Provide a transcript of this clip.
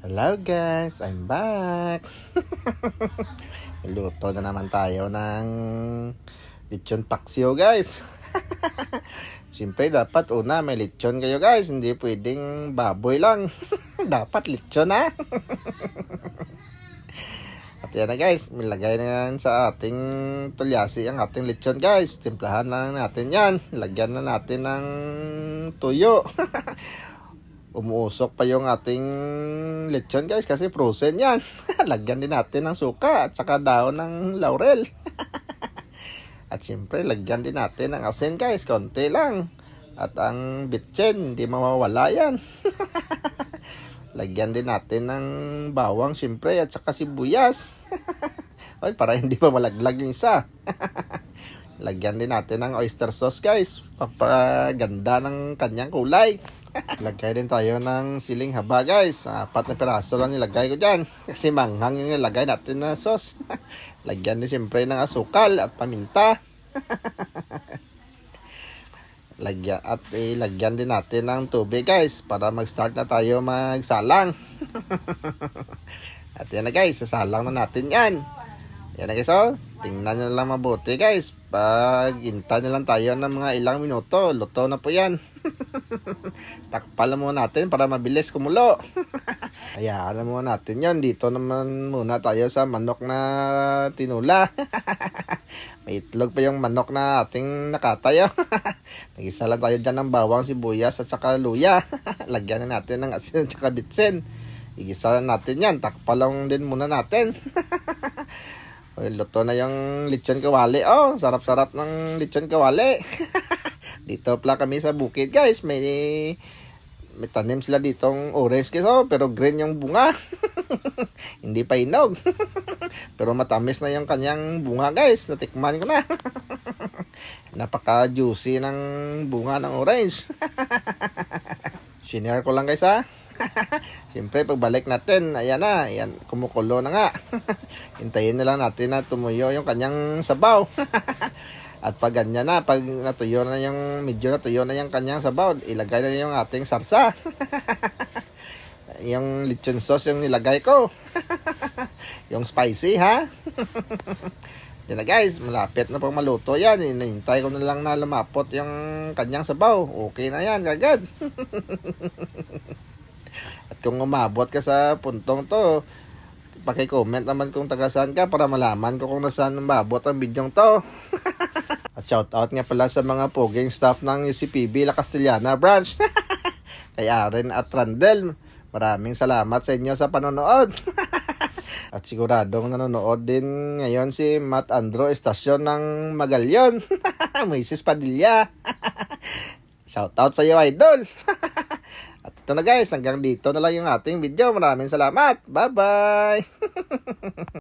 Hello guys, I'm back. Luto na naman tayo ng lechon paksiw guys. Siyempre dapat una may lechon kayo guys, hindi pwedeng baboy lang. Dapat lechon ha. At yan na guys, nilagay na yan sa ating tulyasi ang ating lechon guys. Timplahan lang natin yan. Lagyan na natin ng tuyo. Umuusok pa yung ating lechon guys kasi frozen yan. Lagyan din natin ng suka at saka daon ng laurel. At syempre lagyan din natin ng asin guys, konti lang. At ang bitchen, hindi mawawala yan. Lagyan din natin ng bawang syempre at saka sibuyas. Oy, para hindi pa malaglag yung isa. Lagyan din natin ng oyster sauce guys, papaganda ng kanyang kulay. Lagay din tayo ng siling haba guys. 4 na piraso lang nilagay ko dyan. Kasi manghang yung nilagay natin na sauce. Lagyan din siyempre ng asukal at paminta. Ilagyan din natin ng tubig guys. Para mag-start na tayo magsalang. At yan na guys. Sasalang na natin yan. Yan na guys oh. Tingnan nyo lang mabuti guys. Pag hintay na lang tayo ng mga ilang minuto. Luto na po yan. Takpan lang muna natin para mabilis kumulo. Hayaan na muna natin yon. Dito naman muna tayo sa manok na tinula. May itlog pa yung manok na ating nakatayo. Nag-isa lang tayo dyan ng bawang, sibuyas at saka luya. Lagyan na natin ng asin at saka bitsin. Igisa lang natin yan. Takpan lang din muna natin. Luto na yung lechon kawali. Oh, sarap-sarap ng lechon kawali. Dito pala kami sa bukid guys. May tanim sila ditong orange guys. Oh, pero green yung bunga. Hindi pa hinog. Pero matamis na yung kanyang bunga guys. Natikman ko na. Napaka-juicy ng bunga ng orange. Shinare ko lang guys ha. Siyempre pagbalik natin, ayan na, ayan, kumukulo na nga. Hintayin na lang natin na tumuyo yung kanyang sabaw. At pag ganyan na, pag natuyo na yung, medyo natuyo na yung kanyang sabaw, ilagay na yung ating sarsa. Yung lechon sauce yung nilagay ko. Yung spicy ha. Yan na guys, malapit na pang maluto yan. Hinihintay ko na lang na lumapot yung kanyang sabaw. Okay na yan, agad. At kung umabot ka sa puntong to, paki-comment naman kung taga saan ka para malaman ko kung nasaan umabot ang bidyong to. At shoutout nga pala sa mga poging staff ng UCPB La Castellana branch. Kay Aren at Randel. Maraming salamat sa inyo sa panonood. At siguradong nanonood din ngayon si Matt Andro Estasyon ng Magallaon. Moises Padilla. Shoutout sa iyo idol. At ito na guys, hanggang dito na lang yung ating video. Maraming salamat. Bye-bye.